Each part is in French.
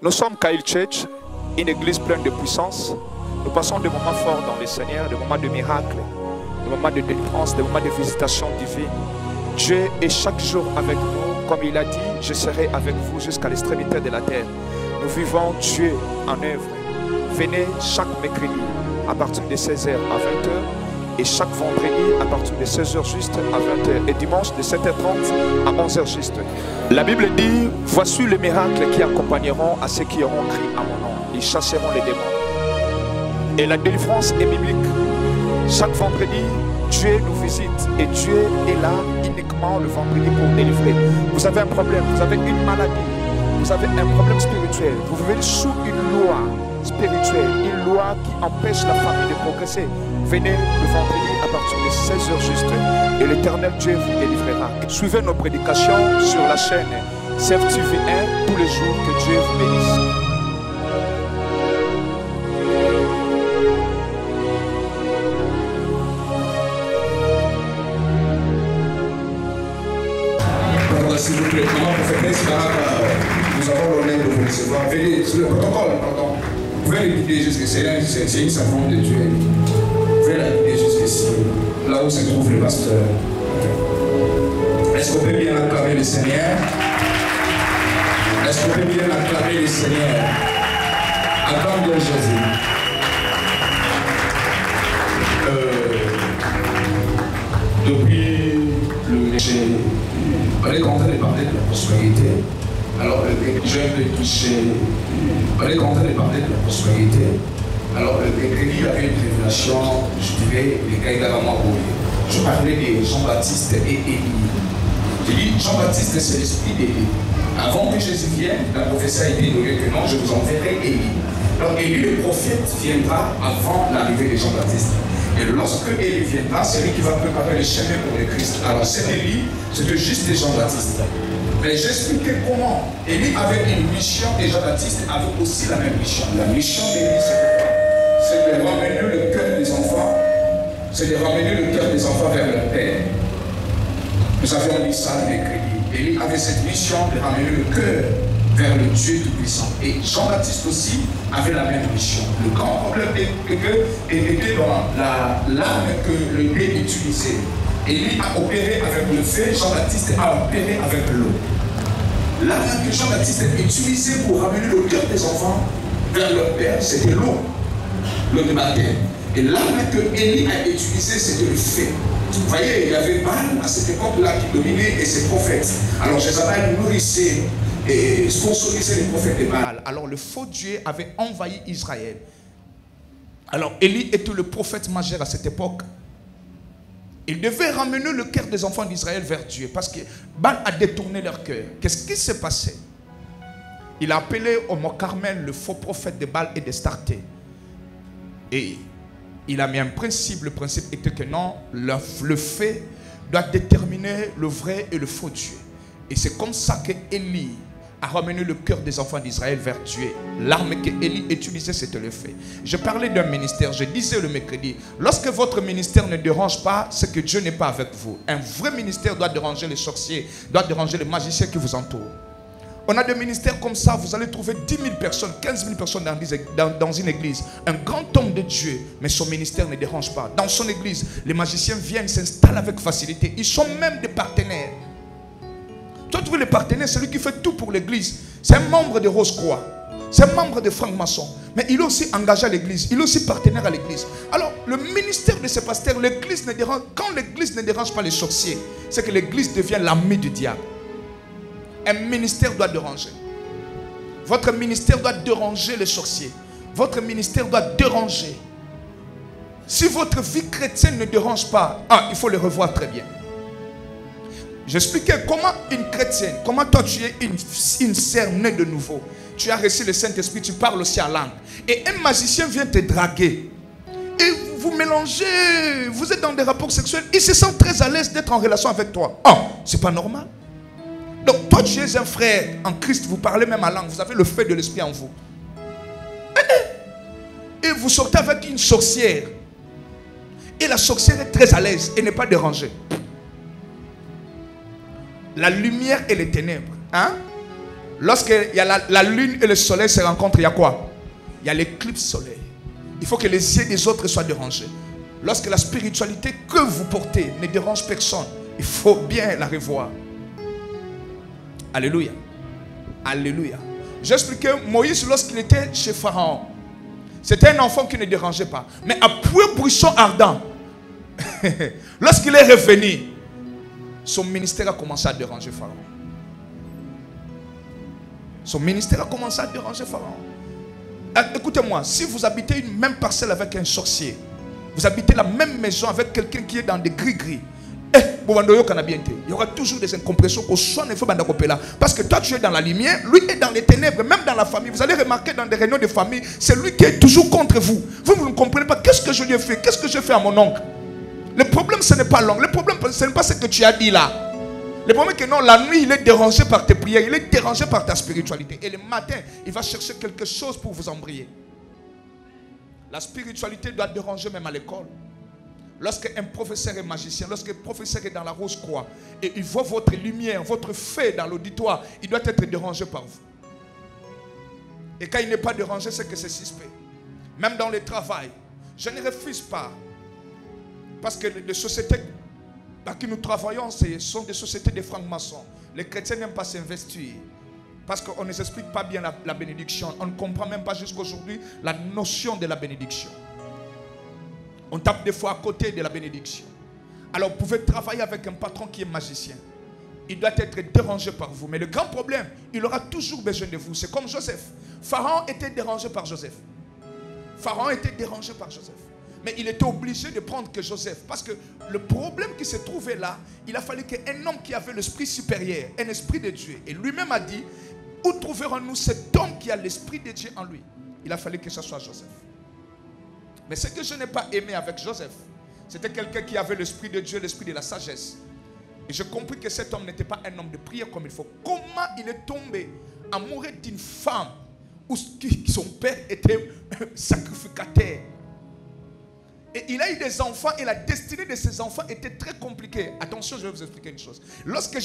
Nous sommes Kail Church, une église pleine de puissance. Nous passons des moments forts dans le Seigneur, des moments de miracles, des moments de délivrance, des moments de visitation divine. Dieu est chaque jour avec nous. Comme il a dit, je serai avec vous jusqu'à l'extrémité de la terre. Nous vivons Dieu en œuvre. Venez chaque mercredi à partir de 16h à 20h et chaque vendredi à partir de 16h juste à 20h et dimanche de 7h30 à 11h juste. La Bible dit, voici les miracles qui accompagneront à ceux qui auront crié à mon nom. Ils chasseront les démons. Et la délivrance est biblique. Chaque vendredi, Dieu nous visite et Dieu est là uniquement le vendredi pour délivrer. Vous avez un problème, vous avez une maladie, vous avez un problème spirituel, vous vivez sous une loi spirituelle, une loi qui empêche la famille de progresser. Venez le vendredi à partir de 16h juste et l'Éternel Dieu vous délivrera. Suivez nos prédications sur la chaîne CFTV1 tous les jours. Que Dieu vous bénisse. S'il vous plaît, maman prophétesse, nous avons l'honneur de vous recevoir. Venez sur le protocole, pardon. Vous pouvez le guider jusqu'ici, c'est une servante de Dieu. Vous pouvez la guider jusqu'ici, là où se trouve le pasteur. Est-ce qu'on peut bien acclamer le Seigneur? Est-ce qu'on peut bien acclamer le Seigneur? Acclame bien Jésus. Depuis le péché, on est en train de parler de la prospérité. Alors, j'ai un peu touché. On est en train de parler de la prospérité. Alors, il y avait une révélation, je dirais, les Kaïdara. Je parlais de Jean-Baptiste et Élie. J'ai dit, Jean-Baptiste, c'est l'esprit d'Élie. Avant que Jésus vienne, la prophétie a été donnée que non, je vous enverrai Élie. Alors, Élie, le prophète, viendra avant l'arrivée de Jean-Baptiste. Et lorsque Élie viendra, c'est lui qui va préparer le chemin pour le Christ. Alors cet Élie, c'était juste Jean-Baptiste. Mais j'expliquais comment Élie avait une mission et Jean-Baptiste avait aussi la même mission. La mission d'Élie, c'est de ramener le cœur des enfants, c'est de ramener le cœur des enfants vers leur père. Nous avions dit ça mercredi. Élie avait cette mission de ramener le cœur vers le Dieu Tout-Puissant. Et Jean-Baptiste aussi avait la même mission. Le grand problème était dans l'arme que le Dieu utilisait. Élie a opéré avec le feu, Jean-Baptiste a opéré avec l'eau. L'arme que Jean-Baptiste a utilisée pour ramener le cœur des enfants vers leur père, c'était l'eau. L'eau de baptême. Et l'arme que Élie a utilisée, c'était le feu. Vous voyez, il y avait Baal à cette époque-là qui dominait et ses prophètes. Alors Jézabel nourrissait et sponsorisait les prophètes de Baal. Alors le faux Dieu avait envahi Israël. Alors Élie était le prophète majeur à cette époque. Il devait ramener le cœur des enfants d'Israël vers Dieu parce que Baal a détourné leur cœur. Qu'est-ce qui s'est passé? Il a appelé au Mont Carmel le faux prophète de Baal et de Starté. Et il a mis un principe. Le principe était que non, le fait doit déterminer le vrai et le faux Dieu. Et c'est comme ça que Élie a ramené le cœur des enfants d'Israël vers Dieu. L'arme que Élie utilisait, c'était le fait. Je parlais d'un ministère, je disais le mercredi, lorsque votre ministère ne dérange pas, c'est que Dieu n'est pas avec vous. Un vrai ministère doit déranger les sorciers, doit déranger les magiciens qui vous entourent. On a des ministères comme ça, vous allez trouver 10 000 personnes, 15 000 personnes dans une église. Un grand homme de Dieu, mais son ministère ne dérange pas. Dans son église, les magiciens viennent, s'installent avec facilité. Ils sont même des partenaires. Toi, tu veux les partenaires, c'est lui qui fait tout pour l'église. C'est un membre de Rose-Croix. C'est un membre de franc-maçon. Mais il est aussi engagé à l'église. Il est aussi partenaire à l'église. Alors, le ministère de ces pasteurs, l'église ne dérange. Quand l'église ne dérange pas les sorciers, c'est que l'église devient l'ami du diable. Un ministère doit déranger. Votre ministère doit déranger les sorciers. Votre ministère doit déranger. Si votre vie chrétienne ne dérange pas, il faut le revoir très bien. J'expliquais comment une chrétienne, comment toi tu es une sœur née de nouveau. Tu as reçu le Saint-Esprit, tu parles aussi en langue. Et un magicien vient te draguer. Et vous mélangez, vous êtes dans des rapports sexuels. Il se sent très à l'aise d'être en relation avec toi. C'est pas normal. Donc toi tu es un frère en Christ, vous parlez même en langue, vous avez le feu de l'esprit en vous. Et vous sortez avec une sorcière. Et la sorcière est très à l'aise et n'est pas dérangée. La lumière et les ténèbres. Lorsqu'il y a la lune et le soleil se rencontrent, il y a quoi? Il y a l'éclipse solaire. Il faut que les yeux des autres soient dérangés. Lorsque la spiritualité que vous portez ne dérange personne, il faut bien la revoir. Alléluia. Alléluia. J'expliquais Moïse lorsqu'il était chez Pharaon. C'était un enfant qui ne dérangeait pas. Mais après buisson ardent, lorsqu'il est revenu, son ministère a commencé à déranger Pharaon. Son ministère a commencé à déranger Pharaon. Écoutez-moi, si vous habitez une même parcelle avec un sorcier, vous habitez la même maison avec quelqu'un qui est dans des gris-gris, il y aura toujours des incompréhensions. Parce que toi tu es dans la lumière, lui est dans les ténèbres, même dans la famille. Vous allez remarquer dans des réunions de famille, c'est lui qui est toujours contre vous. Vous ne comprenez pas. Qu'est-ce que je lui ai fait? Qu'est-ce que je fais à mon oncle? Le problème ce n'est pas l'oncle. Le problème ce n'est pas ce que tu as dit là. Le problème est que non, la nuit il est dérangé par tes prières, il est dérangé par ta spiritualité. Et le matin, il va chercher quelque chose pour vous embrayer. La spiritualité doit déranger même à l'école. Lorsqu'un professeur est magicien, lorsqu'un professeur est dans la rose croix et il voit votre lumière, votre feu dans l'auditoire, il doit être dérangé par vous. Et quand il n'est pas dérangé, c'est que c'est suspect. Même dans le travail, je ne refuse pas. Parce que les sociétés dans qui nous travaillons, ce sont des sociétés de francs-maçons. Les chrétiens n'aiment pas s'investir. Parce qu'on ne s'explique pas bien la bénédiction. On ne comprend même pas jusqu'à aujourd'hui la notion de la bénédiction. On tape des fois à côté de la bénédiction. Alors vous pouvez travailler avec un patron qui est magicien. Il doit être dérangé par vous. Mais le grand problème, il aura toujours besoin de vous. C'est comme Joseph. Pharaon était dérangé par Joseph. Pharaon était dérangé par Joseph. Mais il était obligé de prendre que Joseph. Parce que le problème qui se trouvait là, il a fallu qu'un homme qui avait l'esprit supérieur, un esprit de Dieu, et lui-même a dit, où trouverons-nous cet homme qui a l'esprit de Dieu en lui? Il a fallu que ce soit Joseph. Mais ce que je n'ai pas aimé avec Joseph, c'était quelqu'un qui avait l'esprit de Dieu, l'esprit de la sagesse. Et j'ai compris que cet homme n'était pas un homme de prière comme il faut. Comment il est tombé amoureux d'une femme où son père était sacrificateur? Et il a eu des enfants et la destinée de ses enfants était très compliquée. Attention, je vais vous expliquer une chose. Lorsque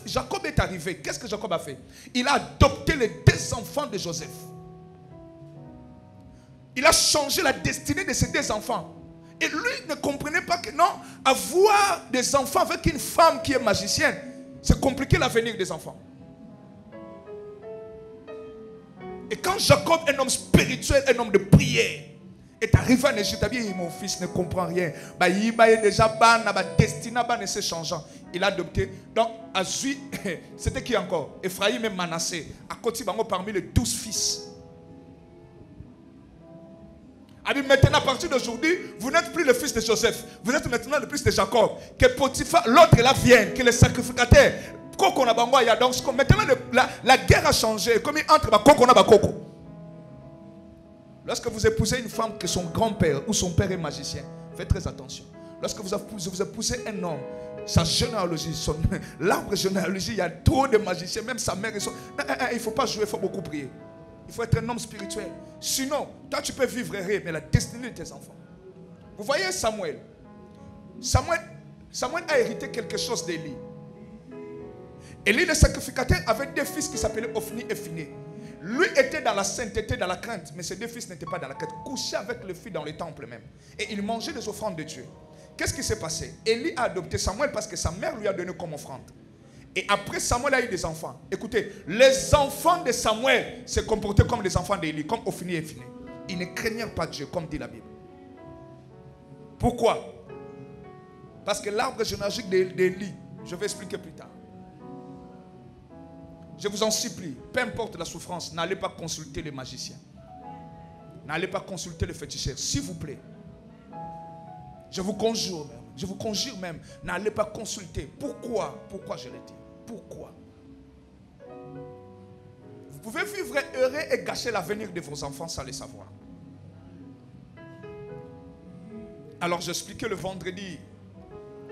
Jacob est arrivé, qu'est-ce que Jacob a fait? Il a adopté les 2 enfants de Joseph. Il a changé la destinée de ses 2 enfants. Et lui ne comprenait pas que non, avoir des enfants avec une femme qui est magicienne, c'est compliquer l'avenir des enfants. Et quand Jacob, un homme spirituel, un homme de prière, est arrivé en Égypte, mon fils ne comprend rien. Il est déjà destinée ne se changeant. Il a adopté. Donc, Azui, c'était qui encore? Ephraïm et Manassé. À côté, parmi les 12 fils. Maintenant, à partir d'aujourd'hui, vous n'êtes plus le fils de Joseph. Vous êtes maintenant le fils de Jacob. Que Potiphar, l'autre là vienne, que le sacrificateur. Donc, maintenant, la guerre a changé. Comme entre Coco. Lorsque vous épousez une femme que son grand-père ou son père est magicien, faites très attention. Lorsque vous épousez un homme, sa généalogie, l'arbre généalogie, il y a trop de magiciens, même sa mère. Il ne faut pas jouer, il faut beaucoup prier. Il faut être un homme spirituel. Sinon, toi tu peux vivre heureux, mais la destinée de tes enfants. Vous voyez Samuel. Samuel a hérité quelque chose d'Élie. Élie le sacrificateur avait 2 fils qui s'appelaient Ophni et Phiné. Lui était dans la sainteté, dans la crainte, mais ses 2 fils n'étaient pas dans la crainte. Couché avec le fils dans le temple même. Et il mangeait des offrandes de Dieu. Qu'est-ce qui s'est passé? Élie a adopté Samuel parce que sa mère lui a donné comme offrande. Et après, Samuel a eu des enfants. Écoutez, les enfants de Samuel se comportaient comme les enfants d'Élie, comme Ophni et Phiné. Ils ne craignirent pas Dieu, comme dit la Bible. Pourquoi? Parce que l'arbre généalogique d'Élie, je vais expliquer plus tard. Je vous en supplie, peu importe la souffrance, n'allez pas consulter les magiciens. N'allez pas consulter les féticheurs, s'il vous plaît. Je vous conjure même, n'allez pas consulter. Pourquoi je l'ai dit? Pourquoi? Vous pouvez vivre heureux et gâcher l'avenir de vos enfants sans le savoir. Alors j'expliquais le vendredi,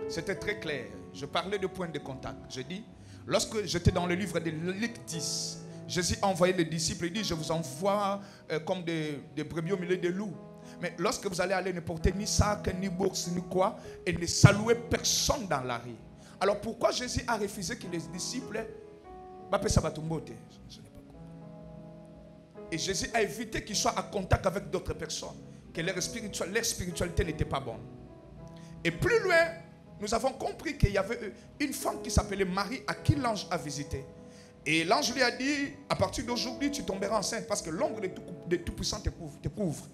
c'était très clair. Je parlais de points de contact. Je dis, lorsque j'étais dans le livre de Luc 10, Jésus a envoyé les disciples, il dit, je vous envoie comme des brebis au milieu des loups. Mais lorsque vous allez ne porter ni sac, ni bourse, ni quoi, et ne saluer personne dans la rue. Alors pourquoi Jésus a refusé que les disciples Et Jésus a évité qu'ils soient en contact avec d'autres personnes, que leur spiritualité n'était pas bonne. Et plus loin, nous avons compris qu'il y avait une femme qui s'appelait Marie à qui l'ange a visité. Et l'ange lui a dit, à partir d'aujourd'hui, tu tomberas enceinte parce que l'ombre de Tout-Puissant te couvre.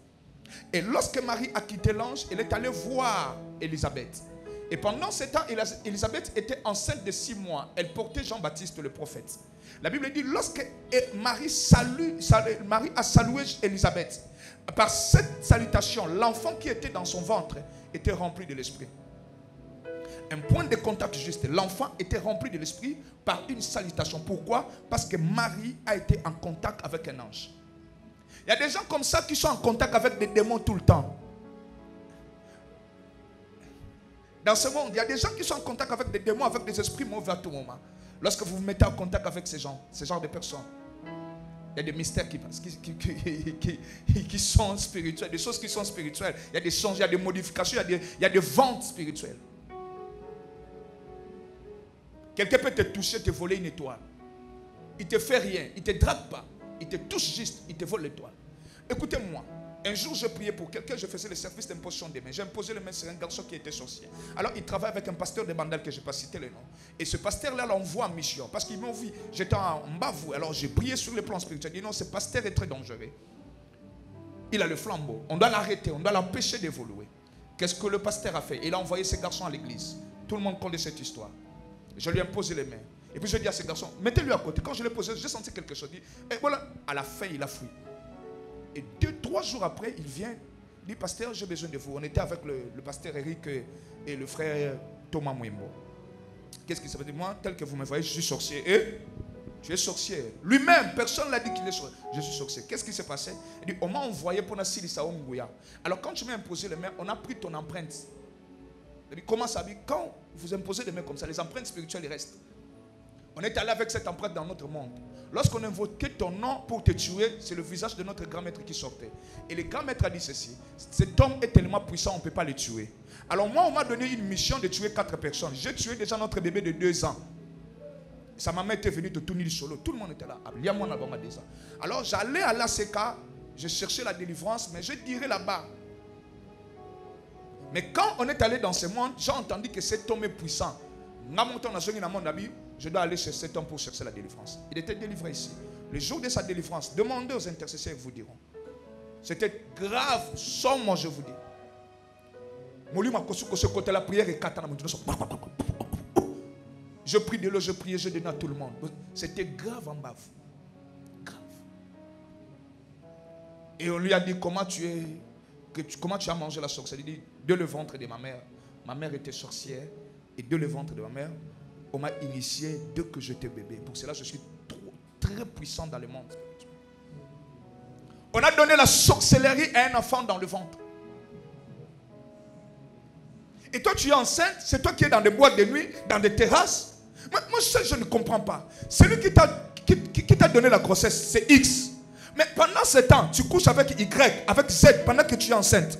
Et lorsque Marie a quitté l'ange, elle est allée voir Élisabeth. Et pendant ce temps, Élisabeth était enceinte de 6 mois. Elle portait Jean-Baptiste le prophète. La Bible dit, lorsque Marie a salué Élisabeth, par cette salutation, l'enfant qui était dans son ventre était rempli de l'esprit. Un point de contact juste. L'enfant était rempli de l'esprit par une salutation. Pourquoi? Parce que Marie a été en contact avec un ange. Il y a des gens comme ça qui sont en contact avec des démons tout le temps. Dans ce monde, il y a des gens qui sont en contact avec des démons, avec des esprits mauvais à tout moment. Lorsque vous vous mettez en contact avec ces gens, ce genre de personnes, il y a des mystères qui sont spirituels, des choses qui sont spirituelles. Il y a des changes, il y a des modifications, il y a des ventes spirituelles. Quelqu'un peut te toucher, te voler une étoile. Il ne te fait rien, il ne te drague pas. Il te touche juste, il te vole l'étoile. Écoutez-moi, un jour je priais pour quelqu'un, je faisais le service d'imposition des mains. J'ai imposé les mains sur un garçon qui était sorcier. Alors il travaille avec un pasteur de Bandal que je n'ai pas cité le nom. Et ce pasteur-là l'envoie en mission. Parce qu'ils m'ont vu, j'étais en bas vous. Alors j'ai prié sur le plan spirituel. Il dit non, ce pasteur est très dangereux. Il a le flambeau. On doit l'arrêter, on doit l'empêcher d'évoluer. Qu'est-ce que le pasteur a fait? Il a envoyé ce garçon à l'église. Tout le monde connaît cette histoire. Je lui ai posé les mains. Et puis je dis à ce garçon, mettez-lui à côté. Quand je l'ai posé, j'ai senti quelque chose. Et voilà, à la fin, il a fui. Et 2-3 jours après, il vient. Il dit, pasteur, j'ai besoin de vous. On était avec le pasteur Eric et le frère Thomas Mouimbo. Qu'est-ce qu'il s'est dit? Moi, tel que vous me voyez, je suis sorcier. Et tu es sorcier. Lui-même, personne ne l'a dit qu'il est sorcier. Je suis sorcier. Qu'est-ce qui s'est passé? Il dit, on m'a envoyé pour Nassili Saom Ngouya. Alors quand tu m'as imposé les mains, on a pris ton empreinte. Il dit, comment ça? Quand vous imposez des mains comme ça, les empreintes spirituelles restent. On est allé avec cette empreinte dans notre monde. Lorsqu'on invoquait ton nom pour te tuer, c'est le visage de notre grand maître qui sortait. Et le grand maître a dit ceci: cet homme est tellement puissant, on ne peut pas le tuer. Alors moi, on m'a donné une mission de tuer 4 personnes. J'ai tué déjà notre bébé de 2 ans. Sa maman était venue de Tounil Solo. Tout le monde était là. Alors j'allais à l'ACK, je cherchais la délivrance, mais je dirais là-bas. Mais quand on est allé dans ce monde, j'ai entendu que cet homme est puissant. Je dois aller chez cet homme pour chercher la délivrance. Il était délivré ici. Le jour de sa délivrance, demandez aux intercesseurs, ils vous diront. C'était grave, somme, je vous dis. La prière est je prie de l'eau, je priais, je donnais à tout le monde. C'était grave en bas. Grave. Et on lui a dit, comment tu as mangé la sorcière? Il dit, de le ventre de ma mère. Ma mère était sorcière. Et de le ventre de ma mère, on m'a initié dès que j'étais bébé. Pour cela, je suis très puissant dans le monde. On a donné la sorcellerie à un enfant dans le ventre. Et toi, tu es enceinte, c'est toi qui es dans des boîtes de nuit, dans des terrasses. Moi, je ne comprends pas. Celui qui t'a donné la grossesse, c'est X. Mais pendant ce temps, tu couches avec Y, avec Z, pendant que tu es enceinte.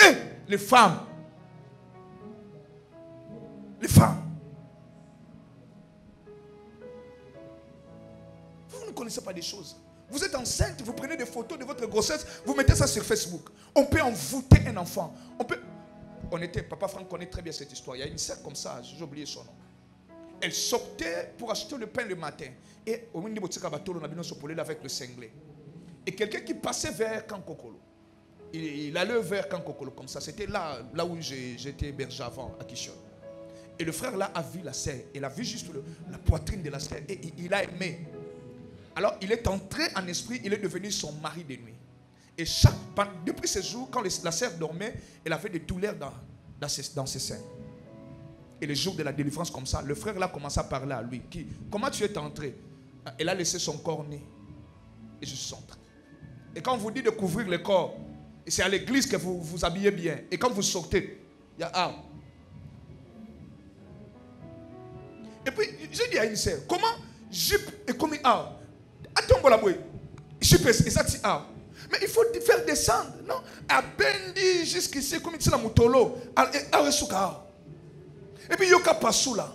Et les femmes. Les femmes. Vous ne connaissez pas des choses. Vous êtes enceinte, vous prenez des photos de votre grossesse, vous mettez ça sur Facebook. On peut envoûter un enfant. Papa Franck connaît très bien cette histoire. Il y a une sœur comme ça, j'ai oublié son nom. Elle sortait pour acheter le pain le matin. Et au milieu de la avec le cinglé. Et quelqu'un qui passait vers Kankokolo. Il allait vers Kankokolo comme ça. C'était là où j'étais hébergé avant, à Kishon. Et le frère là a vu la sœur. Il a vu juste la poitrine de la sœur. Et il a aimé. Alors il est entré en esprit. Il est devenu son mari de nuit. Et depuis ce jour, quand la sœur dormait, elle avait des douleurs dans ses seins. Et le jour de la délivrance comme ça, le frère là commença à parler à lui. Comment tu es entré? Elle a laissé son corps né. Et je suis entré. Et quand on vous dit de couvrir le corps, c'est à l'église que vous vous habillez bien. Et quand vous sortez, il y a arbre. Et puis, j'ai dit à une sœur, comment jupe est comme un arbre? Attends, la bouée. Jupe et ça, c'est arbre. Mais il faut faire descendre, non? À Bendi jusqu'ici, comme il dit la moutolo, à Resuka. Et puis, il y a Passou là.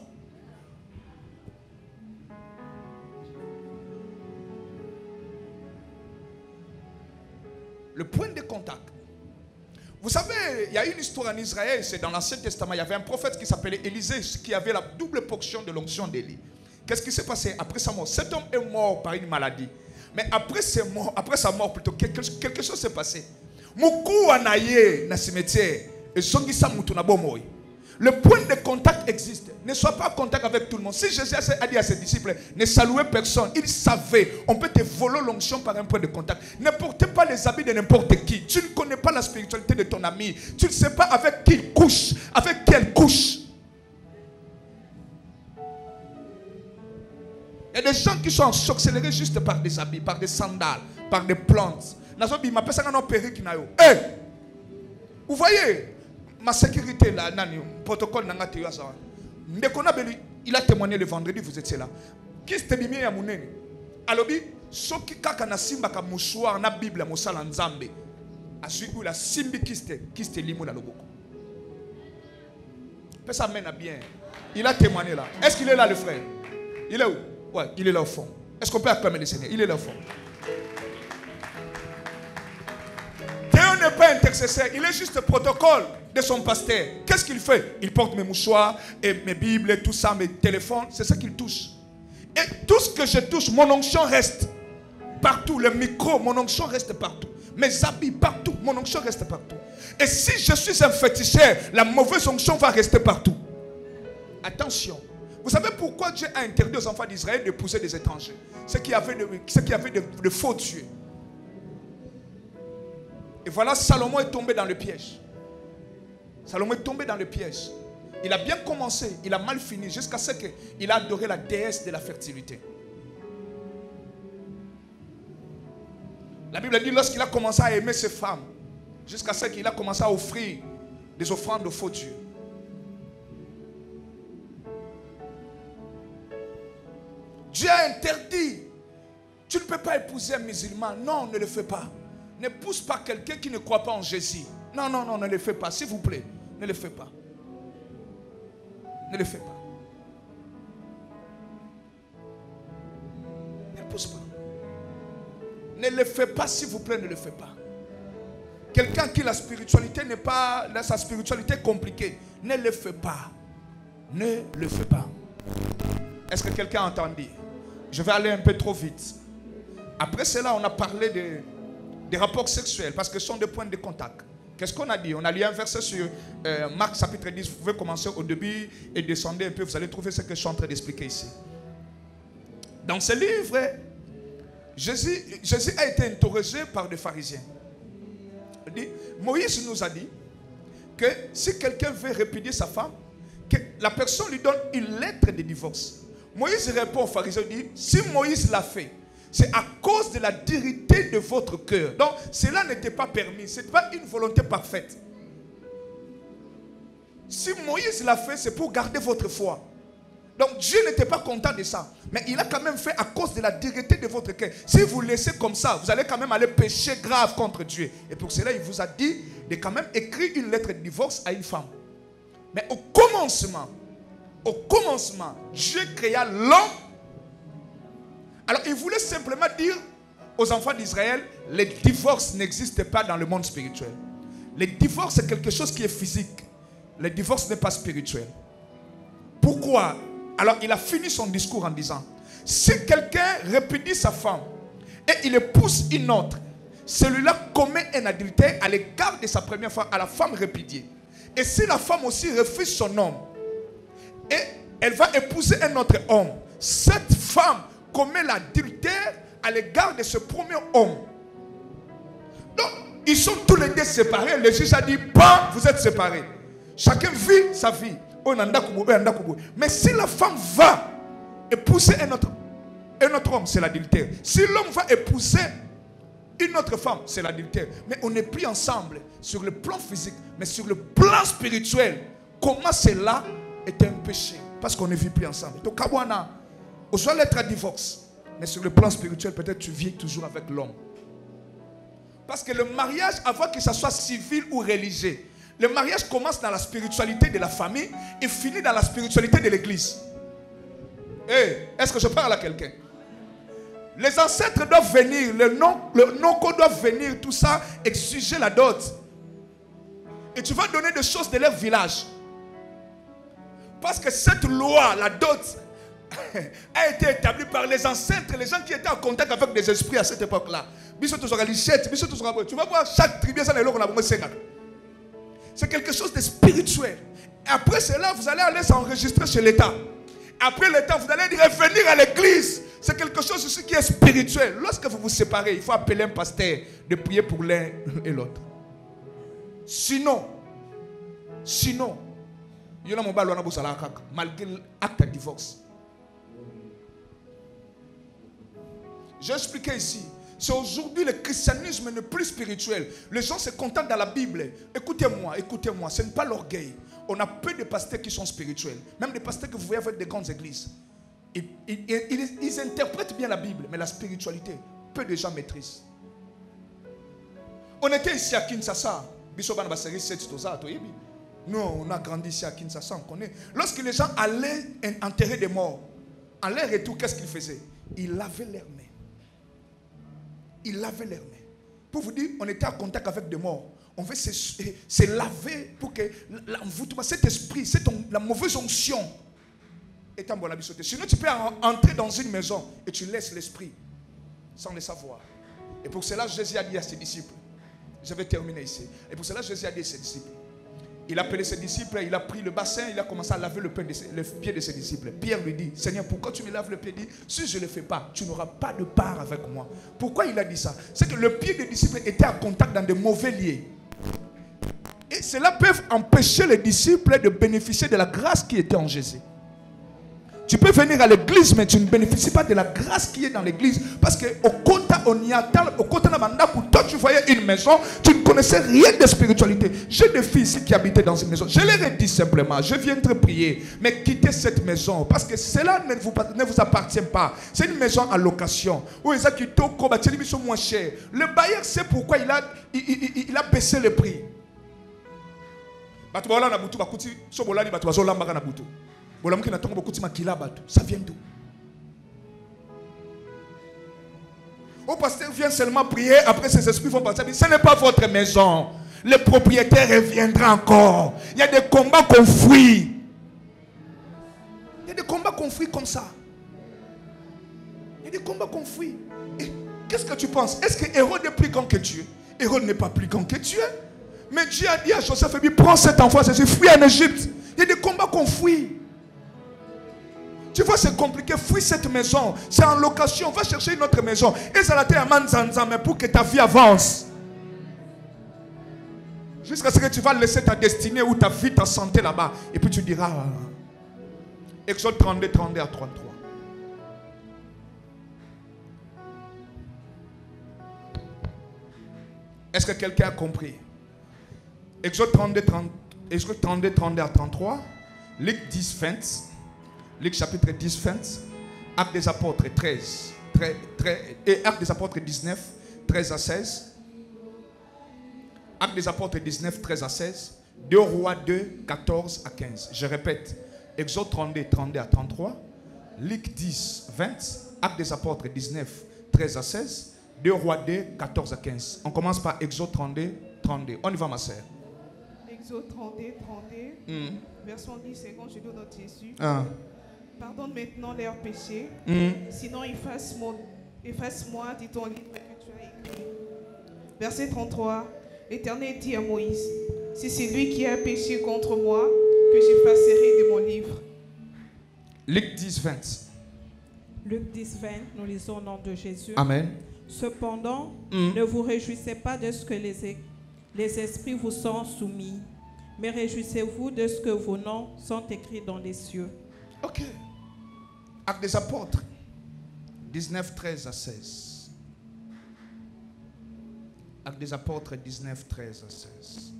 Le point de contact. Vous savez, il y a une histoire en Israël, c'est dans l'Ancien Testament, il y avait un prophète qui s'appelait Élisée, qui avait la double portion de l'onction d'Élie. Qu'est-ce qui s'est passé après sa mort? Cet homme est mort par une maladie. Mais après sa mort, plutôt, quelque chose s'est passé. Moukou anaye na cimetière et songisa mutu na bomoi. Le point de contact existe. Ne sois pas en contact avec tout le monde. Si Jésus a dit à ses disciples, ne saluez personne, il savait, on peut te voler l'onction par un point de contact. Ne portez pas les habits de n'importe qui. Tu ne connais pas la spiritualité de ton ami. Tu ne sais pas avec qui il couche, avec qui elle couche. Il y a des gens qui sont ensorcelés juste par des habits, par des sandales, par des plantes. Vous voyez, ma sécurité là, protocole il a témoigné le vendredi, vous étiez là. Qui est bien à mon nez? Alors, ce qui a na simba ka mouchoir na Bible mosala nzambe. A celui où la simbi kiste limo la loboko. Ça mène à bien. Il a témoigné là. Est-ce qu'il est là le frère? Il est où? Ouais, il est là au fond. Est-ce qu'on peut acclamer le Seigneur? Il est là au fond. Dieu n'est pas intercesseur, il est juste protocole de son pasteur. Qu'est-ce qu'il fait? Il porte mes mouchoirs et mes Bibles et tout ça, mes téléphones, c'est ça qu'il touche. Et tout ce que je touche, mon onction reste partout. Le micro, mon onction reste partout. Mes habits, partout, mon onction reste partout. Et si je suis un féticheur, la mauvaise onction va rester partout. Attention. Vous savez pourquoi Dieu a interdit aux enfants d'Israël d'épouser des étrangers? Ceux qui avaient de faux dieux. Et voilà, Salomon est tombé dans le piège. Salomon est tombé dans le piège. Il a bien commencé, il a mal fini, jusqu'à ce qu'il a adoré la déesse de la fertilité. La Bible dit lorsqu'il a commencé à aimer ses femmes, jusqu'à ce qu'il a commencé à offrir des offrandes aux faux dieux. Dieu a interdit. Tu ne peux pas épouser un musulman. Non, ne le fais pas. N'épouse pas quelqu'un qui ne croit pas en Jésus. Non, non, non, ne le fais pas. S'il vous plaît, ne le fais pas. Ne le fais pas. N'épouse pas. Ne le fais pas, s'il vous plaît, ne le fais pas. Quelqu'un qui la spiritualité n'est pas, sa spiritualité compliquée, ne le fais pas. Ne le fais pas. Est-ce que quelqu'un a entendu? Je vais aller un peu trop vite. Après cela, on a parlé des rapports sexuels parce que ce sont des points de contact. Qu'est-ce qu'on a dit? On a lu un verset sur Marc chapitre 10. Vous pouvez commencer au début et descendre un peu. Vous allez trouver ce que je suis en train d'expliquer ici. Dans ce livre, Jésus a été interrogé par des pharisiens. Moïse nous a dit que si quelqu'un veut répudier sa femme, que la personne lui donne une lettre de divorce. Moïse répond aux pharisiens, dit, si Moïse l'a fait, c'est à cause de la dureté de votre cœur. Donc, cela n'était pas permis. Ce n'est pas une volonté parfaite. Si Moïse l'a fait, c'est pour garder votre foi. Donc, Dieu n'était pas content de ça. Mais il a quand même fait à cause de la dureté de votre cœur. Si vous laissez comme ça, vous allez quand même aller pécher grave contre Dieu. Et pour cela, il vous a dit de quand même écrire une lettre de divorce à une femme. Mais au commencement, Dieu créa l'homme. Alors, il voulait simplement dire aux enfants d'Israël, les divorces n'existent pas dans le monde spirituel. Le divorce, c'est quelque chose qui est physique. Le divorce n'est pas spirituel. Pourquoi? Alors, il a fini son discours en disant, si quelqu'un répudie sa femme et il épouse une autre, celui-là commet un adultère à l'égard de sa première femme, à la femme répudiée. Et si la femme aussi refuse son homme, et elle va épouser un autre homme, cette femme commet l'adultère à l'égard de ce premier homme. Donc, ils sont tous les deux séparés. Le juge a dit, pas, vous êtes séparés. Chacun vit sa vie. Mais si la femme va épouser un autre homme, c'est l'adultère. Si l'homme va épouser une autre femme, c'est l'adultère. Mais on n'est plus ensemble sur le plan physique, mais sur le plan spirituel. Comment cela est un péché? Parce qu'on ne vit plus ensemble. Donc, on soit lettre à divorce, mais sur le plan spirituel, peut-être tu vis toujours avec l'homme. Parce que le mariage, avant que ça soit civil ou religieux, le mariage commence dans la spiritualité de la famille et finit dans la spiritualité de l'église. Hey, est-ce que je parle à quelqu'un? Les ancêtres doivent venir, le non-co doit venir, tout ça, exiger la dot. Et tu vas donner des choses de leur village. Parce que cette loi, la dot, a été établie par les ancêtres, les gens qui étaient en contact avec des esprits à cette époque-là. Tu vas voir chaque tribu, c'est quelque chose de spirituel. Et après cela, vous allez aller s'enregistrer chez l'État. Après l'État, vous allez revenir à l'église. C'est quelque chose aussi qui est spirituel. Lorsque vous vous séparez, il faut appeler un pasteur de prier pour l'un et l'autre. Sinon, malgré l'acte de divorce. J'ai expliqué ici. C'est aujourd'hui le christianisme n'est plus spirituel. Les gens se contentent dans la Bible. Écoutez-moi, ce n'est pas l'orgueil. On a peu de pasteurs qui sont spirituels. Même des pasteurs que vous voyez avec des grandes églises. Ils interprètent bien la Bible, mais la spiritualité, peu de gens maîtrisent. On était ici à Kinshasa. Nous, on a grandi ici à Kinshasa, on connaît. Lorsque les gens allaient enterrer des morts, en leur retour, qu'est-ce qu'ils faisaient? Ils lavaient leurs mains. Pour vous dire, on était en contact avec des morts. On veut se laver pour que cet esprit, la mauvaise onction est en bonne habitude. Sinon, tu peux entrer dans une maison et tu laisses l'esprit sans le savoir. Et pour cela, Jésus a dit à ses disciples, je vais terminer ici. Et pour cela, Jésus a dit à ses disciples, il a appelé ses disciples, il a pris le bassin, il a commencé à laver le pied de ses disciples. Pierre lui dit, Seigneur, pourquoi tu me laves le pied? Il dit, si je ne le fais pas, tu n'auras pas de part avec moi. Pourquoi il a dit ça? C'est que le pied des disciples était en contact dans de mauvais lieux. Et cela peut empêcher les disciples de bénéficier de la grâce qui était en Jésus. Tu peux venir à l'église, mais tu ne bénéficies pas de la grâce qui est dans l'église. Parce qu'au Kota, toi tu voyais une maison, tu ne connaissais rien de spiritualité. J'ai des filles ici qui habitaient dans une maison. Je leur ai dit simplement, je viendrai prier, mais quittez cette maison. Parce que cela ne vous appartient pas. C'est une maison en location. Moins cher. Le bailleur sait pourquoi il a baissé le prix. Ça vient d'où? Au pasteur vient seulement prier, après ses esprits vont partir. Ce n'est pas votre maison. Le propriétaire reviendra encore. Il y a des combats qu'on fuit. Il y a des combats qu'on fuit comme ça. Il y a des combats qu'on fuit. Et qu'est-ce que tu penses? Est-ce que Hérode est plus grand que Dieu? Hérode n'est pas plus grand que Dieu. Mais Dieu a dit à Joseph, prends cet enfant, c'est fuis en Égypte. Il y a des combats qu'on fuit. Tu vois, c'est compliqué. Fuis cette maison. C'est en location. Va chercher une autre maison. Et ça l'a été à Manzanza, mais pour que ta vie avance. Jusqu'à ce que tu vas laisser ta destinée ou ta vie, ta santé là-bas. Et puis tu diras, Exode 32, 32 à 33. Est-ce que quelqu'un a compris? Exode 32, 32 à 33. Luc 10, 20. Luc chapitre 10, 20. Actes des apôtres 13. Et Actes des apôtres 19, 13 à 16. Actes des apôtres 19, 13 à 16. 2 Rois 2, 14 à 15. Je répète. Exode 32, 32 à 33. Luc 10, 20. Actes des apôtres 19, 13 à 16. 2 Rois 2, 14 à 15. On commence par Exode 32, 32. On y va, ma sœur. Exode 32, 32. Version 10 secondes, je donne notre Jésus. Pardonne maintenant leurs péchés. Sinon, efface-moi, dit ton livre que tu as écrit. Verset 33. L'Éternel dit à Moïse, si c'est lui qui a péché contre moi, que j'effacerai de mon livre. Luc 10, 20. Luc 10, 20, nous lisons au nom de Jésus. Amen. Cependant, ne vous réjouissez pas de ce que les esprits vous sont soumis, mais réjouissez-vous de ce que vos noms sont écrits dans les cieux. Ok. Actes des apôtres, 19, 13 à 16. Actes des apôtres, 19, 13 à 16.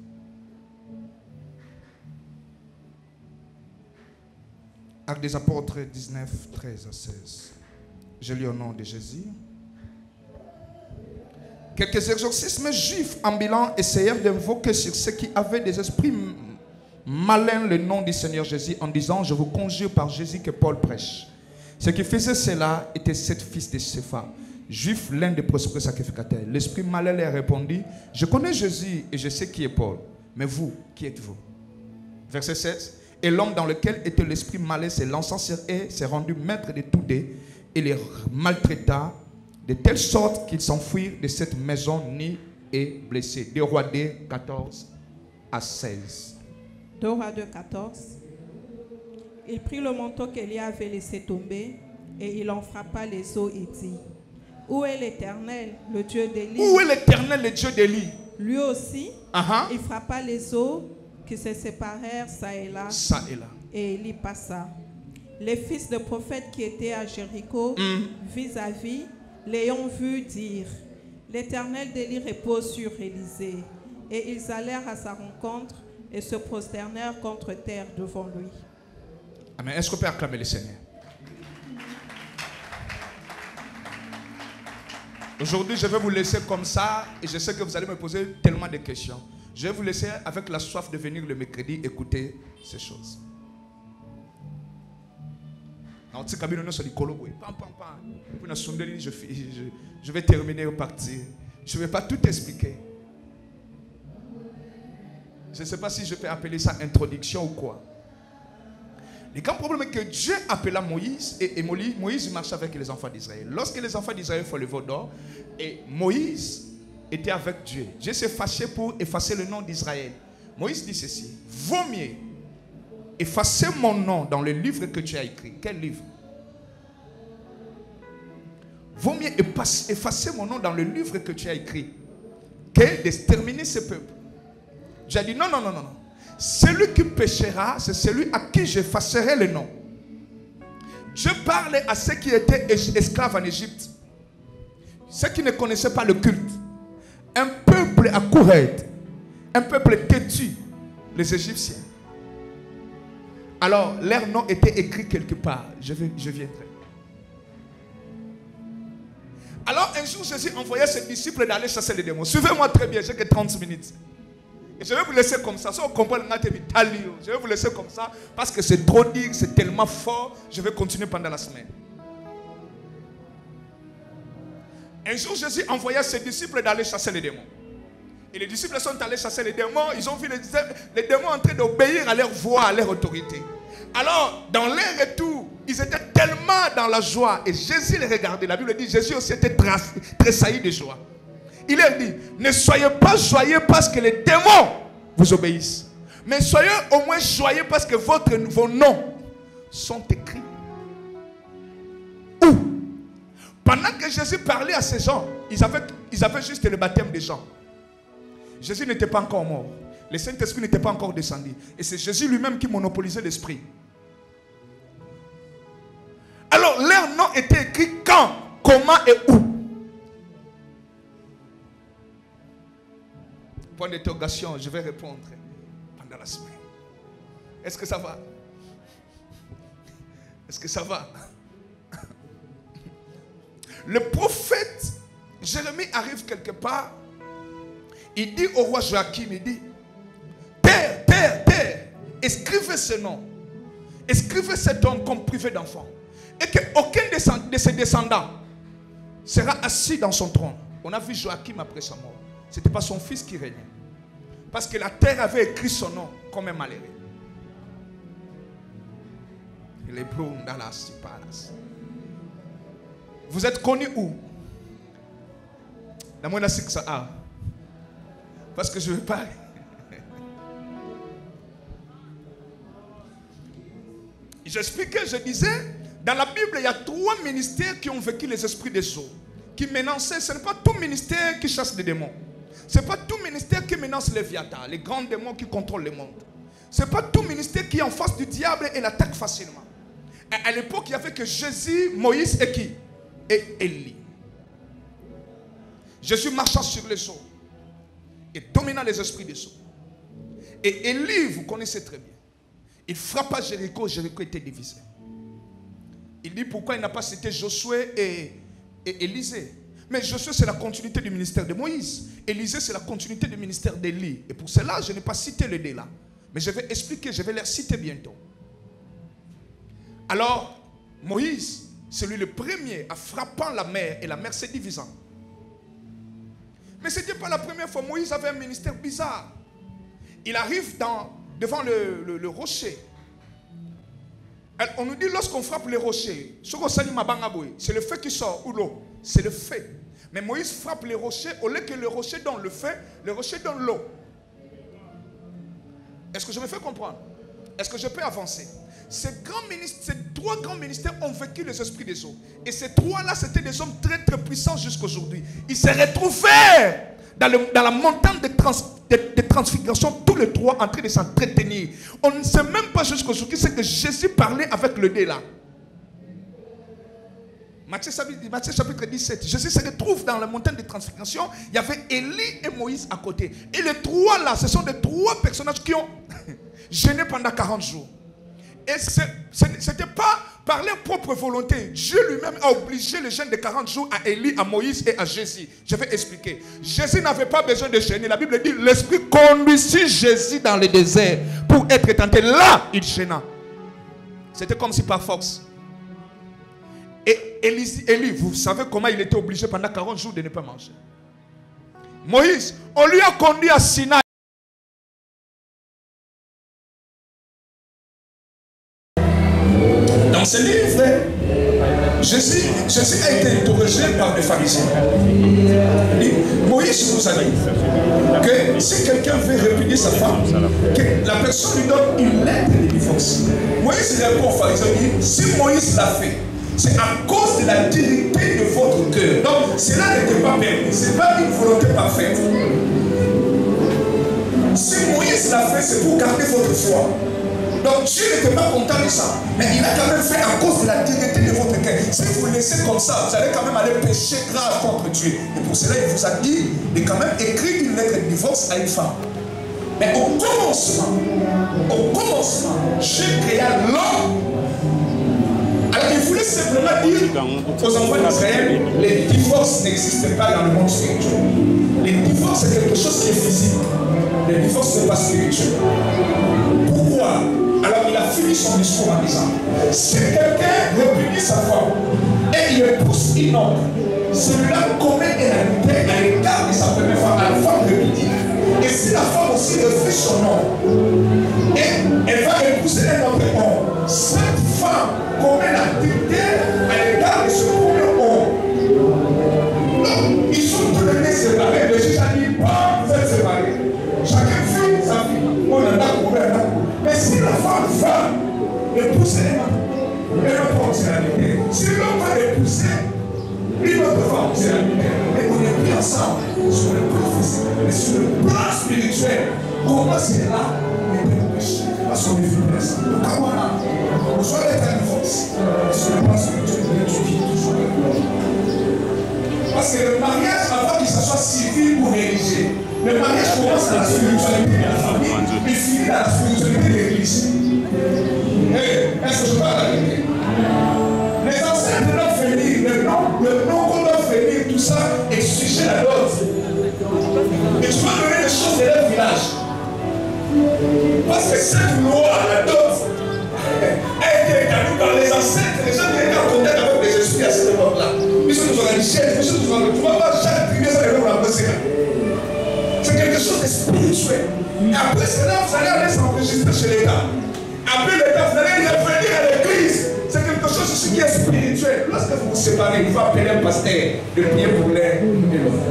Actes des apôtres, 19, 13 à 16. Je lis au nom de Jésus. Quelques exorcismes juifs ambulants essayèrent d'invoquer sur ceux qui avaient des esprits malins le nom du Seigneur Jésus en disant, je vous conjure par Jésus que Paul prêche. Ce qui faisait cela était 7 fils de Cépha. Juif, l'un des prospères sacrificateurs. L'esprit malin leur répondit, je connais Jésus et je sais qui est Paul. Mais vous, qui êtes-vous? Verset 16. Et l'homme dans lequel était l'esprit malin se lança sur eux, s'est rendu maître de tous deux et les maltraita de telle sorte qu'ils s'enfuirent de cette maison nus et blessés. 2 Rois 2, 14 à 16. 2 Rois 2, 14. Il prit le manteau qu'Élie avait laissé tomber et il en frappa les os et dit, où est l'Éternel, le Dieu d'Élie? Où est l'Éternel, le Dieu d'Élie? Lui aussi, il frappa les os qui se séparèrent ça et là. Et Élie passa. Les fils de prophètes qui étaient à Jéricho, vis-à-vis, l'ayant vu dire, l'Éternel d'Élie repose sur Élisée. Et ils allèrent à sa rencontre et se prosternèrent contre terre devant lui. Amen. Est-ce qu'on peut acclamer le Seigneur? Aujourd'hui, je vais vous laisser comme ça et je sais que vous allez me poser tellement de questions. Je vais vous laisser avec la soif de venir le mercredi écouter ces choses. Je vais terminer et partir. Je ne vais pas tout expliquer. Je ne sais pas si je peux appeler ça introduction ou quoi. Le grand problème est que Dieu appela Moïse et Moïse marchait avec les enfants d'Israël. Lorsque les enfants d'Israël font le veau d'or et Moïse était avec Dieu, Dieu s'est fâché pour effacer le nom d'Israël. Moïse dit ceci, vaut mieux effacer mon nom dans le livre que tu as écrit. Quel livre? Vaut mieux effacer mon nom dans le livre que tu as écrit que d'exterminer ce peuple. Dieu a dit non, non, non, non, non. Celui qui péchera, c'est celui à qui j'effacerai le nom. Dieu parlait à ceux qui étaient esclaves en Égypte, ceux qui ne connaissaient pas le culte. Un peuple accourait, un peuple têtu, les Égyptiens. Alors, leur nom était écrit quelque part. Je viendrai. Alors, un jour, Jésus envoyait ses disciples d'aller chasser les démons. Suivez-moi très bien, j'ai que 30 minutes. Et je vais vous laisser comme ça. Si on comprend le je vais vous laisser comme ça parce que c'est trop dire, c'est tellement fort. Je vais continuer pendant la semaine. Un jour, Jésus envoyait ses disciples d'aller chasser les démons. Et les disciples sont allés chasser les démons. Ils ont vu les démons en train d'obéir à leur voix, à leur autorité. Alors, dans leur retour, ils étaient tellement dans la joie. Et Jésus les regardait. La Bible dit, Jésus aussi était tressailli de joie. Il leur dit, ne soyez pas joyeux parce que les démons vous obéissent. Mais soyez au moins joyeux parce que vos noms sont écrits. Où? Pendant que Jésus parlait à ces gens, ils avaient juste le baptême des gens. Jésus n'était pas encore mort. Le Saint-Esprit n'était pas encore descendu. Et c'est Jésus lui-même qui monopolisait l'Esprit. Alors, leur nom était écrit quand, comment et où. Point d'interrogation, je vais répondre pendant la semaine. Est-ce que ça va? Est-ce que ça va? Le prophète Jérémie arrive quelque part. Il dit au roi Joachim, il dit, terre, terre, terre, écrivez ce nom. Écrivez cet homme comme privé d'enfant. Et qu'aucun de ses descendants sera assis dans son trône. On a vu Joachim après sa mort. Ce n'était pas son fils qui régnait. Parce que la terre avait écrit son nom comme un malheureux. Vous êtes connu où? Dans mon ça. Parce que je ne veux pas. J'expliquais, je disais, dans la Bible, il y a 3 ministères qui ont vécu les esprits des eaux. Qui menaçaient, ce n'est pas tout ministère qui chasse les démons. Ce n'est pas tout ministère qui menace les Léviathan, les grands démons qui contrôlent le monde. Ce n'est pas tout ministère qui est en face du diable et l'attaque facilement. À l'époque, il n'y avait que Jésus, Moïse et qui? Et Élie. Jésus marchant sur les eaux et dominant les esprits des eaux. Et Élie, vous connaissez très bien. Il frappa Jéricho, Jéricho était divisé. Il dit pourquoi il n'a pas cité Josué et Élisée. Mais Josué, c'est la continuité du ministère de Moïse. Élisée, c'est la continuité du ministère d'Élie. Et pour cela, je n'ai pas cité les deux là. Mais je vais expliquer, je vais les citer bientôt. Alors, Moïse, C'est lui le premier à frappant la mer et la mer s'est divisant. Mais ce n'était pas la première fois. Moïse avait un ministère bizarre. Il arrive devant le rocher. On nous dit lorsqu'on frappe les rochers, c'est le feu qui sort ou l'eau. C'est le feu. Mais Moïse frappe les rochers, au lieu que le rocher donne le feu, le rocher donne l'eau. Est-ce que je me fais comprendre? Est-ce que je peux avancer? Ces trois grands ministères ont vécu les esprits des eaux. Et ces trois-là, c'était des hommes très très puissants jusqu'à aujourd'hui. Ils se retrouvaient dans la montagne de transfiguration, tous les trois en train de s'entretenir. On ne sait même pas jusqu'à aujourd'hui ce que Jésus parlait avec le dé là. Matthieu chapitre 17. Jésus se retrouve dans la montagne de transfiguration. Il y avait Élie et Moïse à côté. Et les trois là, ce sont des trois personnages qui ont jeûné pendant 40 jours. Et ce n'était pas par leur propre volonté. Dieu lui-même a obligé le jeûne de 40 jours à Élie, à Moïse et à Jésus. Je vais expliquer. Jésus n'avait pas besoin de jeûner. La Bible dit, l'Esprit conduisit Jésus dans le désert pour être tenté. Là, il jeûna. C'était comme si par force. Et Élie, vous savez comment il était obligé pendant 40 jours de ne pas manger. Moïse, on lui a conduit à Sinaï. Dans ce livre, Jésus a été interrogé par des pharisiens. Moïse nous a dit que si quelqu'un veut répudier sa femme, que la personne lui donne une lettre de divorce. Moïse répond aux pharisiens, si Moïse l'a fait, c'est à cause de la dignité de votre cœur. Donc cela n'était pas permis, ce n'est pas une volonté parfaite. Si Moïse l'a fait, c'est pour garder votre foi. Donc Dieu n'était pas content de ça. Mais il a quand même fait à cause de la dignité de votre cœur. Si vous laissez comme ça, vous allez quand même aller pécher grave contre Dieu. Et pour cela, il vous a dit de quand même écrire une lettre de divorce à une femme. Mais au commencement, Dieu créa l'homme. Alors il voulait simplement dire aux enfants d'Israël, les divorces n'existent pas dans le monde spirituel. Les divorces, c'est quelque chose qui est physique. Les divorces, ce n'est pas spirituel. Pourquoi? Alors il a fini son discours en disant, si quelqu'un répudie sa femme et il épouse une autre, celui-là commet une adultère à l'égard de sa première femme, à la femme répudie. Et si la femme aussi refuse son homme et elle va épouser un autre homme, cette femme commet l'adultère à l'égard de ce premier homme. Donc ils sont tous les deux séparés. Le juge a dit, vous êtes séparés. Chacun fait sa vie. On en a couru, mais si la femme va épouser un homme, elle va prendre la lumière. Si l'homme va épouser une autre femme, c'est la lumière. Mais on est plus ensemble sur le plan physique, mais sur le plan spirituel. Comment c'est là? On est le péché. Parce qu'on est venu ensemble. Donc, à moi, on soit les temps de force. Sur le plan spirituel, on est toujours. Parce que le mariage, avant qu'il soit civil ou religieux, le mariage commence dans la spiritualité de la famille, mais finit dans la spiritualité de l'église. Est-ce que je parle à quelqu'un? Les ancêtres doivent venir, le nom qu'on doit venir, tout ça est sujet à l'autre. Et tu vas donner les choses de leur village. Parce que cette loi, la dot, a été établie par les ancêtres. Les gens qui étaient en contact avec les esprits à cette époque-là. Ils sont nous organisés, ils sont nous organisés. Tu ne vas pas chaque prière, ça les la passer. C'est quelque chose de spirituel. Et après cela, vous allez aller s'enregistrer chez l'État. Après l'État, vous allez revenir à l'église. C'est quelque chose aussi qui est spirituel. Lorsque vous vous séparez, il va appeler un pasteur de prier pour l'un et l'autre.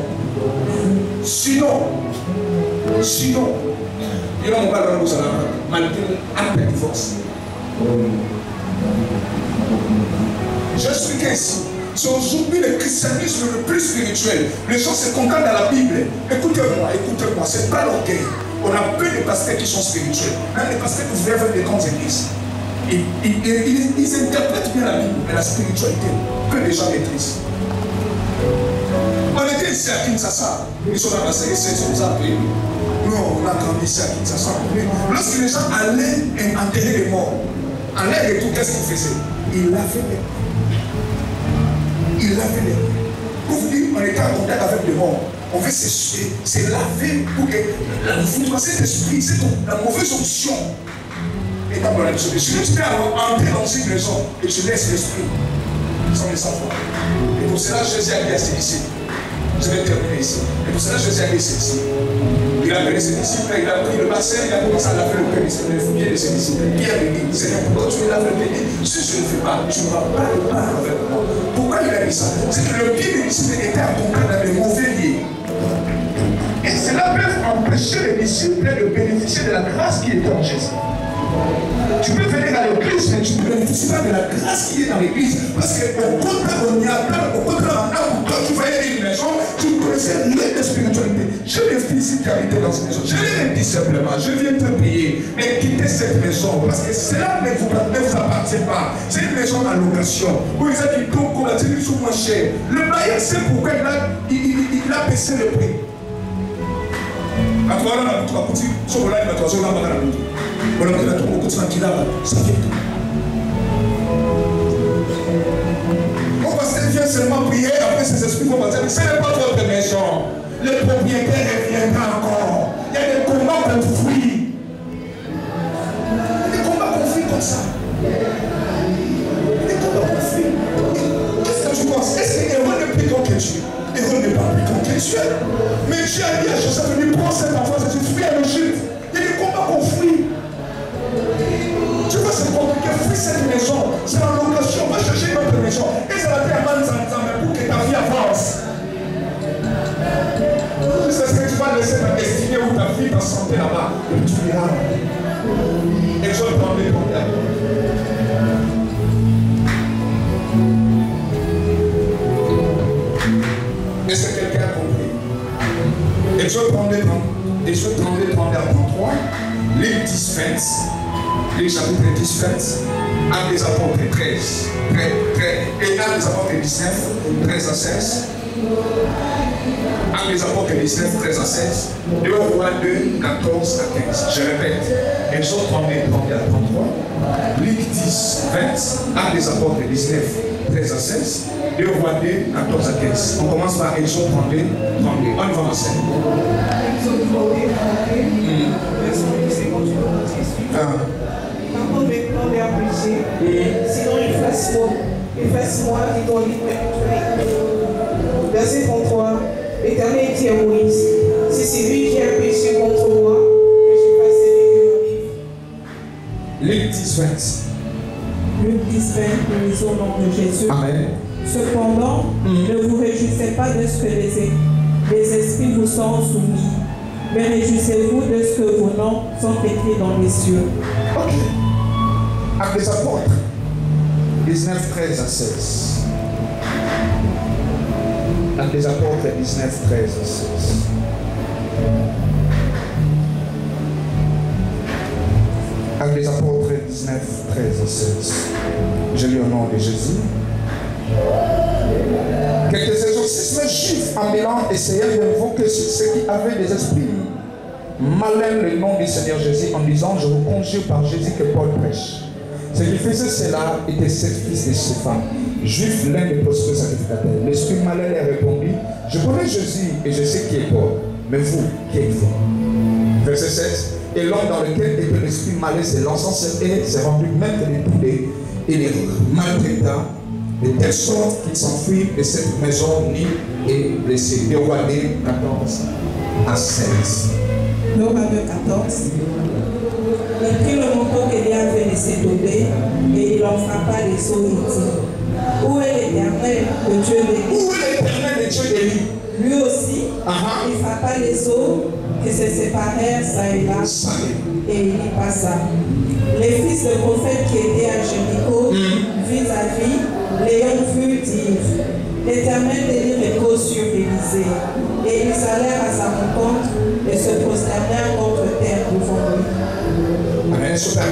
Sinon, il va me parler de ça malgré un peu de divorce. J'explique ici. C'est aujourd'hui le christianisme le plus spirituel. Les gens se contentent dans la Bible. Écoutez-moi, c'est pas l'orgueil. On a peu de pasteurs qui sont spirituels. Même les pasteurs qui viennent avec des grandes églises. Ils interprètent bien la Bible, mais la spiritualité, peu de gens maîtrisent. On était ici à Kinshasa. Ils sont dans la série, c'est nous appelés. Nous, on a grandi ici à Kinshasa. Lorsque les gens allaient enterrer les morts, en l'air et tout, qu'est-ce qu'ils faisaient? Ils lavaient les morts. Pour vous dire, on était en contact avec les morts. On veut se laver pour que cet esprit, la mauvaise onction. Et dans la je vais entrer dans une maison et je laisse l'esprit. sont les enfants. Et pour cela, Jésus a dit à ses disciples, je vais terminer ici. Et pour cela, Jésus a dit ceci. Il a appelé ses disciples, il a pris le bassin, il a commencé à laver le pied de ses disciples. Pierre lui dit, Seigneur, pourquoi tu me laves le pied? Si je ne le fais pas, tu n'auras pas de part avec moi. Pourquoi il a dit ça? C'est que le pied des disciples était accompagné dans les mauvais liés. Et cela peut empêcher les disciples de bénéficier de la grâce qui est en Jésus. Tu peux venir à l'église, mais tu ne bénéficies pas de la grâce qui est dans l'église. Parce qu'au contraire, on y a plein, au contraire, quand tu voyais une maison, tu connaissais de spiritualité. Je les félicite qui habitaient dans cette maison. Je les dis simplement, je viens te payer, mais quittez cette maison, parce que cela ne vous appartient pas. C'est une maison en location. Où ils ont dit, donc, on a dit, ils sont moins chers. Le bailleur sait pourquoi il a baissé le prix. Mon pasteur vient seulement prier, après ses esprits vont dire, ce n'est pas votre maison. Le propriétaire reviendra encore. Il y a des combats qu'on fuit. Des combats qu'on fuit comme ça. Des combats qu'on fuit. Qu'est-ce que tu penses? Est-ce que Héron est plus grand que Dieu? Héron n'est pas plus grand que Dieu. Mais Dieu a dit à Joseph, lui prends cet enfant, c'est une fuis à l'Égypte. Il y a des combats qu'on fuit. Tu vois, c'est compliqué. Fuis cette maison. C'est en location. Va chercher une autre maison. Et ça va faire mal pour que ta vie avance. C'est ce que tu vas laisser ta destinée ou ta vie, ta santé là-bas. Et puis tu verras. Exode 32, 31. Est-ce que quelqu'un a compris? Exode 32, 31, 33. Luc 10, 20. Luc chapitre 10, 20. Actes des apôtres 13. Et Actes des apôtres 19, 13 à 16. Actes des apôtres 19, 13 à 16. 2 Rois 2, 14 à 15. Je répète. Exode 32, 31, 33. Luc 10, 20. Actes des apôtres 19, 13 à 16. 2 Rois 2, 14 à 15. On commence par Exode 32, 32. On y va en scène. Exode 32, 32. Verset 10, quand tu commences à suivre. Pardonne maintenant les péchés. Sinon, efface-moi, dit ton livre. Verset 33. L'Éternel dit à Moïse, si c'est lui qui a péché contre moi, que je fasse celui qui m'arrive. Luc 10, 20. Luc 10, 20, nous lisons au nom de Jésus. Amen. Cependant, ne vous réjouissez pas de ce que les esprits vous sont soumis, mais réjouissez-vous de ce que vos noms sont écrits dans les cieux. Ok. Actes des apôtres 19, 13 à 16. Actes des apôtres 19, 13 à 16. Actes des apôtres 19, 13 à 16. Je lis au nom de Jésus. Quelques exorcismes juifs en Milan essayaient d'invoquer ceux qui avaient des esprits malins le nom du Seigneur Jésus en disant, je vous conjure par Jésus que Paul prêche. Ce qui faisait cela était sept fils de Stéphane, juif, l'un des prospères sacrificateurs. L'esprit malin leur répondit, je connais Jésus et je sais qui est Paul, mais vous, qui êtes-vous? Verset 7. Et l'homme dans lequel était l'esprit malin s'élançant et s'est rendu maître des boudets et les maltraita, de telle sorte qu'il s'enfuit de cette maison nue et blessé. 2 Rois 2, 14 à 16. 2 Rois 2, 14. Il prit le manteau qu'il avait laissé tomber et il en frappa les os et dit, où est l'Éternel, le Dieu d'Élie? Où est l'Éternel, le Dieu d'Élie? Lui aussi, il frappa les os qui se séparèrent ça et là, et il y passa. Les fils de prophètes qui étaient à Jéricho, vis-à-vis, l'ayant vu dire, l'Éternel d'Élie repose sur Élisée. Et ils allèrent à sa rencontre et se prosternèrent contre terre devant lui. Amen. Super,